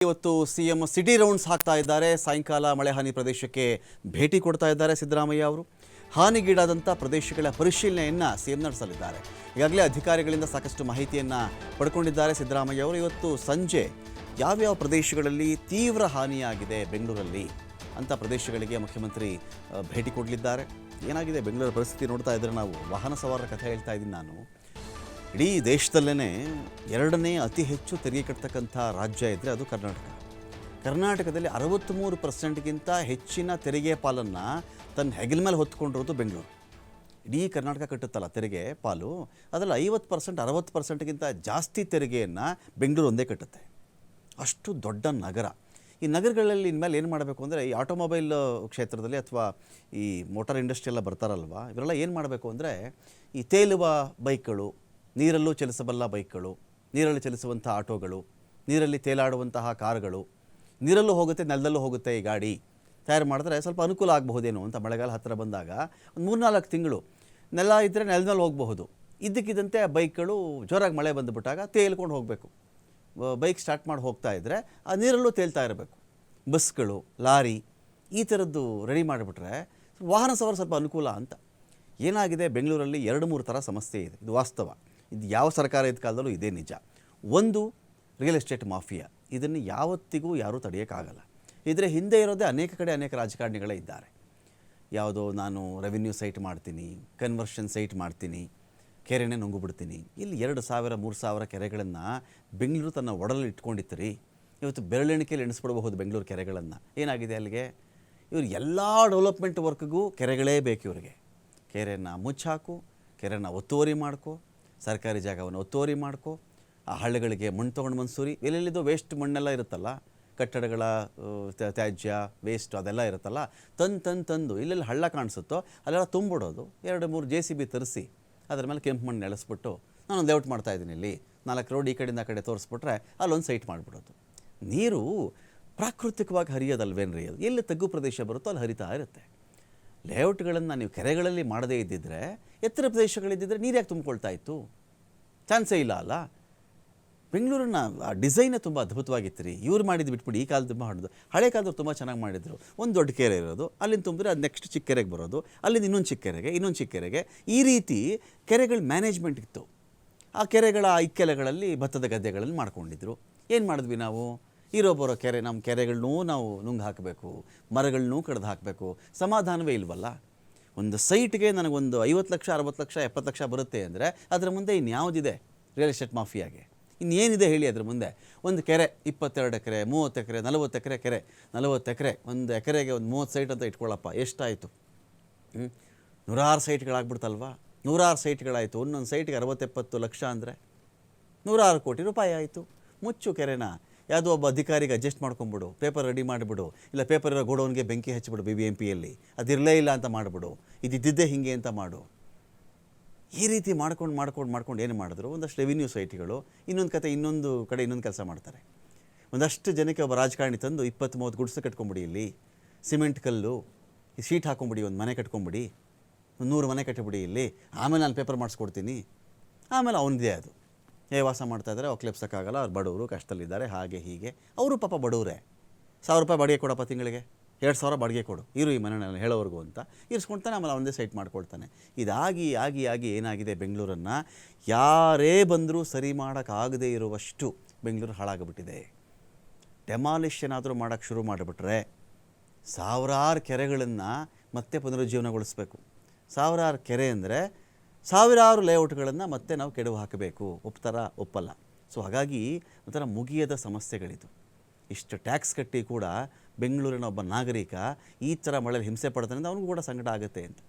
ಇವತ್ತು CM city rounds ಹಾಕ್ತಾ ಇದ್ದಾರೆ. ಸಾಯಂಕಾಲ ಮಳೆ ಹಾನಿ ಪ್ರದೇಶಕ್ಕೆ ಭೇಟಿ ಕೊಡ್ತಾ ಇದ್ದಾರೆ ಸಿದ್ದರಾಮಯ್ಯ ಅವರು. ಹಾನಿಗೀಡಾದಂಥ ಪ್ರದೇಶಗಳ ಪರಿಶೀಲನೆಯನ್ನು ಸಿಎಂ ನಡೆಸಲಿದ್ದಾರೆ. ಈಗಾಗಲೇ ಅಧಿಕಾರಿಗಳಿಂದ ಸಾಕಷ್ಟು ಮಾಹಿತಿಯನ್ನು ಪಡ್ಕೊಂಡಿದ್ದಾರೆ ಸಿದ್ದರಾಮಯ್ಯ ಅವರು. ಇವತ್ತು ಸಂಜೆ ಯಾವ್ಯಾವ ಪ್ರದೇಶಗಳಲ್ಲಿ ತೀವ್ರ ಹಾನಿಯಾಗಿದೆ ಬೆಂಗಳೂರಲ್ಲಿ ಅಂಥ ಪ್ರದೇಶಗಳಿಗೆ ಮುಖ್ಯಮಂತ್ರಿ ಭೇಟಿ ಕೊಡಲಿದ್ದಾರೆ. ಏನಾಗಿದೆ ಬೆಂಗಳೂರು ಪರಿಸ್ಥಿತಿ ನೋಡ್ತಾ ಇದ್ದರೆ ನಾವು ವಾಹನ ಸವಾರರ ಕಥೆ ಹೇಳ್ತಾ ಇದ್ದೀನಿ ನಾನು. ಇಡೀ ದೇಶದಲ್ಲೇ ಎರಡನೇ ಅತಿ ಹೆಚ್ಚು ತೆರಿಗೆ ಕಟ್ಟತಕ್ಕಂಥ ರಾಜ್ಯ ಇದ್ದರೆ ಅದು ಕರ್ನಾಟಕ. ಕರ್ನಾಟಕದಲ್ಲಿ 63%ಗಿಂತ ಹೆಚ್ಚಿನ ತೆರಿಗೆ ಪಾಲನ್ನು ತನ್ನ ಹೆಗಲ ಮೇಲೆ ಹೊತ್ಕೊಂಡಿರೋದು ಬೆಂಗಳೂರು. ಇಡೀ ಕರ್ನಾಟಕ ಕಟ್ಟುತ್ತಲ್ಲ ತೆರಿಗೆ ಪಾಲು, ಅದರಲ್ಲಿ 50% 60%ಗಿಂತ ಜಾಸ್ತಿ ತೆರಿಗೆಯನ್ನು ಬೆಂಗಳೂರು ಒಂದೇ ಕಟ್ಟುತ್ತೆ. ಅಷ್ಟು ದೊಡ್ಡ ನಗರ. ಈ ನಗರಗಳಲ್ಲಿ ಇನ್ಮೇಲೆ ಏನು ಮಾಡಬೇಕು ಅಂದರೆ, ಈ ಆಟೋಮೊಬೈಲ್ ಕ್ಷೇತ್ರದಲ್ಲಿ ಅಥವಾ ಈ ಮೋಟಾರ್ ಇಂಡಸ್ಟ್ರಿ ಎಲ್ಲ ಬರ್ತಾರಲ್ವ, ಇವರೆಲ್ಲ ಏನು ಮಾಡಬೇಕು ಅಂದರೆ, ಈ ತೇಲುವ ಬೈಕ್ಗಳು, ನೀರಲ್ಲೂ ಚಲಿಸಬಲ್ಲ ಬೈಕ್ಗಳು, ನೀರಲ್ಲಿ ಚಲಿಸುವಂಥ ಆಟೋಗಳು, ನೀರಲ್ಲಿ ತೇಲಾಡುವಂತಹ ಕಾರುಗಳು, ನೀರಲ್ಲೂ ಹೋಗುತ್ತೆ ನೆಲದಲ್ಲೂ ಹೋಗುತ್ತೆ ಈ ಗಾಡಿ ತಯಾರು ಮಾಡಿದ್ರೆ ಸ್ವಲ್ಪ ಅನುಕೂಲ ಆಗಬಹುದೇನೋ ಅಂತ. ಮಳೆಗಾಲ ಹತ್ತಿರ ಬಂದಾಗ ಒಂದು 3-4 ತಿಂಗಳು ನೆಲ ಇದ್ದರೆ ನೆಲದಲ್ಲಿ ಹೋಗಬಹುದು. ಇದ್ದಕ್ಕಿದ್ದಂತೆ ಆ ಬೈಕ್ಗಳು ಜೋರಾಗಿ ಮಳೆ ಬಂದುಬಿಟ್ಟಾಗ ತೇಲ್ಕೊಂಡು ಹೋಗಬೇಕು. ಬೈಕ್ ಸ್ಟಾರ್ಟ್ ಮಾಡಿ ಹೋಗ್ತಾ ಇದ್ದರೆ ಆ ನೀರಲ್ಲೂ ತೇಲ್ತಾ ಇರಬೇಕು. ಬಸ್ಗಳು, ಲಾರಿ ಈ ಥರದ್ದು ರೆಡಿ ಮಾಡಿಬಿಟ್ರೆ ವಾಹನ ಸವಾರ ಸ್ವಲ್ಪ ಅನುಕೂಲ ಅಂತ. ಏನಾಗಿದೆ ಬೆಂಗಳೂರಲ್ಲಿ 2-3 ಥರ ಸಮಸ್ಯೆ ಇದೆ. ಇದು ವಾಸ್ತವ. ಇದು ಯಾವ ಸರ್ಕಾರ ಇದ್ದ ಕಾಲದಲ್ಲೂ ಇದೇ ನಿಜ. ಒಂದು, ರಿಯಲ್ ಎಸ್ಟೇಟ್ ಮಾಫಿಯಾ. ಇದನ್ನು ಯಾವತ್ತಿಗೂ ಯಾರೂ ತಡೆಯೋಕ್ಕಾಗಲ್ಲ. ಇದರ ಹಿಂದೆ ಇರೋದೇ ಅನೇಕ ಕಡೆ ಅನೇಕ ರಾಜಕಾರಣಿಗಳೇ ಇದ್ದಾರೆ. ಯಾವುದೋ ನಾನು ರೆವಿನ್ಯೂ ಸೈಟ್ ಮಾಡ್ತೀನಿ, ಕನ್ವರ್ಷನ್ ಸೈಟ್ ಮಾಡ್ತೀನಿ, ಕೆರೆನೇ ನುಂಗುಬಿಡ್ತೀನಿ. ಇಲ್ಲಿ 2,000-3,000 ಕೆರೆಗಳನ್ನು ಬೆಂಗಳೂರು ತನ್ನ ಒಡಲಲ್ಲಿ ಇಟ್ಕೊಂಡಿತ್ತು ರೀ. ಇವತ್ತು ಬೆರಳೆಣಿಕೆಯಲ್ಲಿ ಎಣಿಸ್ಬಿಡಬಹುದು ಬೆಂಗಳೂರು ಕೆರೆಗಳನ್ನು. ಏನಾಗಿದೆ ಅಲ್ಲಿಗೆ? ಇವರು ಎಲ್ಲ ಡೆವಲಪ್ಮೆಂಟ್ ವರ್ಕ್ಗೂ ಕೆರೆಗಳೇ ಬೇಕು ಇವರಿಗೆ. ಕೆರೆಯನ್ನು ಮುಚ್ಚಾಕು, ಕೆರೆಯನ್ನು ಒತ್ತುವರಿ ಮಾಡ್ಕೊ, ಸರ್ಕಾರಿ ಜಾಗವನ್ನು ಒತ್ತುವರಿ ಮಾಡ್ಕೊ, ಆ ಹಳ್ಳಿಗಳಿಗೆ ಮಣ್ಣು ತೊಗೊಂಡು ಮನ್ಸೂರಿ, ಎಲ್ಲೆಲ್ಲಿದ್ದು ವೇಸ್ಟ್ ಮಣ್ಣೆಲ್ಲ ಇರುತ್ತಲ್ಲ, ಕಟ್ಟಡಗಳ ತ್ಯಾಜ್ಯ ವೇಸ್ಟ್ ಅದೆಲ್ಲ ಇರುತ್ತಲ್ಲ, ತಂದು ಇಲ್ಲೆಲ್ಲಿ ಹಳ್ಳ ಕಾಣಿಸುತ್ತೋ ಅಲ್ಲೆಲ್ಲ ತುಂಬಿಡೋದು. 2-3 JCB ತರಿಸಿ ಅದ್ರ ಮೇಲೆ ಕೆಂಪು ಮಣ್ಣು ನೆಲೆಸ್ಬಿಟ್ಟು ನಾನೊಂದು ಲೇಔಟ್ ಮಾಡ್ತಾಯಿದ್ದೀನಿ, ಇಲ್ಲಿ 4 ರೋಡ್ ಈ ಕಡೆಯಿಂದ ಆ ಕಡೆ ತೋರಿಸ್ಬಿಟ್ರೆ ಅಲ್ಲೊಂದು ಸೈಟ್ ಮಾಡಿಬಿಡೋದು. ನೀರು ಪ್ರಾಕೃತಿಕವಾಗಿ ಹರಿಯೋದಲ್ವೇನ್ರಿ? ಅದು ಎಲ್ಲಿ ತಗ್ಗು ಪ್ರದೇಶ ಬರುತ್ತೋ ಅಲ್ಲಿ ಹರಿತಾ ಇರುತ್ತೆ. ಲೇಔಟ್ಗಳನ್ನು ನೀವು ಕೆರೆಗಳಲ್ಲಿ ಮಾಡದೇ ಇದ್ದಿದ್ದರೆ, ಎತ್ತರ ಪ್ರದೇಶಗಳಿದ್ದಿದ್ದರೆ ನೀರು ಯಾಕೆ ತುಂಬಿಕೊಳ್ತಾ ಇತ್ತು? ಚಾನ್ಸೇ ಇಲ್ಲ ಅಲ್ಲ. ಬೆಂಗಳೂರನ್ನ ಡಿಸೈನೇ ತುಂಬ ಅದ್ಭುತವಾಗಿತ್ತು ರೀ. ಇವ್ರು ಮಾಡಿದ್ದು ಬಿಟ್ಬಿಟ್ಟು ಈ ಕಾಲದ ಮಾಡೋದು. ಹಳೆ ಕಾಲದವ್ರು ತುಂಬ ಚೆನ್ನಾಗಿ ಮಾಡಿದರು. ಒಂದು ದೊಡ್ಡ ಕೆರೆ ಇರೋದು, ಅಲ್ಲಿಂದ ತುಂಬಿದ್ರೆ ಅದು ನೆಕ್ಸ್ಟ್ ಚಿಕ್ಕ ಕೆರೆಗೆ ಬರೋದು, ಅಲ್ಲಿಂದ ಇನ್ನೊಂದು ಚಿಕ್ಕ ಕೆರೆಗೆ ಈ ರೀತಿ ಕೆರೆಗಳ ಮ್ಯಾನೇಜ್ಮೆಂಟ್ ಇತ್ತು. ಆ ಕೆರೆಗಳ ಇಕ್ಕೆಲೆಗಳಲ್ಲಿ ಭತ್ತದ ಗದ್ದೆಗಳಲ್ಲಿ ಮಾಡ್ಕೊಂಡಿದ್ರು. ಏನು ಮಾಡಿದ್ವಿ ನಾವು? ಇರೋ ಬರೋ ಕೆರೆ, ನಮ್ಮ ಕೆರೆಗಳನ್ನೂ ನಾವು ನುಂಗು ಹಾಕಬೇಕು, ಮರಗಳನ್ನೂ ಕಡ್ದು ಹಾಕಬೇಕು. ಸಮಾಧಾನವೇ ಇಲ್ವಲ್ಲ. ಒಂದು ಸೈಟ್ಗೆ ನನಗೊಂದು 50 ಲಕ್ಷ 60 ಲಕ್ಷ 70 ಲಕ್ಷ ಬರುತ್ತೆ ಅಂದರೆ ಅದರ ಮುಂದೆ ಇನ್ಯಾವುದಿದೆ ರಿಯಲ್ ಎಸ್ಟೇಟ್ ಮಾಫಿಯಾಗೆ? ಇನ್ನೇನಿದೆ ಹೇಳಿ ಅದರ ಮುಂದೆ? ಒಂದು ಕೆರೆ 22 ಎಕರೆ 30 ಎಕರೆ 40 ಎಕರೆ ಕೆರೆ, 40 ಎಕರೆ, ಒಂದು ಎಕರೆಗೆ ಒಂದು 30 ಸೈಟ್ ಅಂತ ಇಟ್ಕೊಳ್ಳಪ್ಪ, ಎಷ್ಟಾಯಿತು? 100 ಸೈಟ್ಗಳಾಗ್ಬಿಡ್ತಲ್ವಾ? 100 ಸೈಟ್ಗಳಾಯಿತು. ಒಂದೊಂದು ಸೈಟ್ಗೆ 60-70 ಲಕ್ಷ ಅಂದರೆ 100 ಕೋಟಿ ರೂಪಾಯಿ ಆಯಿತು. ಮುಚ್ಚು ಕೆರೆನ. ಯಾವುದೋ ಒಬ್ಬ ಅಧಿಕಾರಿಗೆ ಅಡ್ಜಸ್ಟ್ ಮಾಡ್ಕೊಂಬಿಡು, ಪೇಪರ್ ರೆಡಿ ಮಾಡಿಬಿಡು, ಇಲ್ಲ ಪೇಪರ್ ಇರೋ ಗೋಡೌನ್ಗೆ ಬೆಂಕಿ ಹಚ್ಚಿಬಿಡು BBMPಯಲ್ಲಿ, ಅದಿರಲೇ ಇಲ್ಲ ಅಂತ ಮಾಡಿಬಿಡು, ಇದ್ದಿದ್ದೇ ಹಿಂಗೆ ಅಂತ ಮಾಡು. ಈ ರೀತಿ ಮಾಡ್ಕೊಂಡು ಏನು ಮಾಡಿದ್ರು? ಒಂದಷ್ಟು ರೆವಿನ್ಯೂ ಸೈಟ್ಗಳು, ಇನ್ನೊಂದು ಕತೆ ಇನ್ನೊಂದು ಕಡೆ ಇನ್ನೊಂದು ಕೆಲಸ ಮಾಡ್ತಾರೆ. ಒಂದಷ್ಟು ಜನಕ್ಕೆ ಒಬ್ಬ ರಾಜಕಾರಣಿ ತಂದು 20-30 ಗುಡಿಸು ಕಟ್ಕೊಂಬಿಡಿ, ಇಲ್ಲಿ ಸಿಮೆಂಟ್ ಕಲ್ಲು ಈ ಶೀಟ್ ಹಾಕೊಂಬಿಡಿ, ಒಂದು ಮನೆ ಕಟ್ಕೊಂಬಿಡಿ, 100 ಮನೆ ಕಟ್ಟಿಬಿಡಿ ಇಲ್ಲಿ, ಆಮೇಲೆ ನಾನು ಪೇಪರ್ ಮಾಡಿಸ್ಕೊಡ್ತೀನಿ. ಆಮೇಲೆ ಅವನದೇ ಅದು ವಾಸ ಮಾಡ್ತಾಯಿದ್ದಾರೆ, ಒಕ್ಲೆಪ್ಸೋಕ್ಕಾಗಲ್ಲ, ಅವ್ರು ಬಡವರು ಕಷ್ಟದಲ್ಲಿದ್ದಾರೆ, ಹಾಗೆ ಹೀಗೆ. ಅವರು ಪಾಪ ಬಡವರೇ. 1,000 ರೂಪಾಯಿ ಬಾಡಿಗೆ ಕೊಡಪ್ಪ ತಿಂಗಳಿಗೆ, 2,000 ಬಾಡಿಗೆ ಕೊಡು, ಇರು ಈ ಮನೆಯಲ್ಲಿ ಹೇಳೋವರೆಗೂ ಅಂತ ಇರಿಸ್ಕೊಳ್ತಾನೆ. ಆಮೇಲೆ ಅವನದೇ ಸೈಟ್ ಮಾಡ್ಕೊಳ್ತಾನೆ. ಇದಾಗಿ ಆಗಿ ಆಗಿ ಏನಾಗಿದೆ, ಬೆಂಗಳೂರನ್ನು ಯಾರೇ ಬಂದರೂ ಸರಿ ಮಾಡೋಕ್ಕಾಗದೇ ಇರುವಷ್ಟು ಬೆಂಗಳೂರು ಹಾಳಾಗಿಬಿಟ್ಟಿದೆ. ಡೆಮಾಲಿಷ್ ಏನಾದರೂ ಮಾಡೋಕ್ಕೆ ಶುರು ಮಾಡಿಬಿಟ್ರೆ ಸಾವಿರಾರು ಕೆರೆಗಳನ್ನು ಮತ್ತೆ ಪುನರುಜ್ಜೀವನಗೊಳಿಸಬೇಕು. ಸಾವಿರಾರು ಕೆರೆ ಅಂದರೆ ಸಾವಿರಾರು ಲೇಔಟ್ಗಳನ್ನು ಮತ್ತೆ ನಾವು ಕೆಡವು ಹಾಕಬೇಕು. ಒಪ್ಪಲ್ಲ. ಸೊ ಹಾಗಾಗಿ ಒಂಥರ ಮುಗಿಯದ ಸಮಸ್ಯೆಗಳಿದು. ಇಷ್ಟು ಟ್ಯಾಕ್ಸ್ ಕಟ್ಟಿ ಕೂಡ ಬೆಂಗಳೂರಿನ ಒಬ್ಬ ನಾಗರಿಕ ಈ ಥರ ಮಳೆಯಲ್ಲಿ ಹಿಂಸೆ ಪಡ್ತಾನೆ, ಅವನಿಗೂ ಕೂಡ ಸಂಕಟ ಆಗುತ್ತೆ ಅಂತ.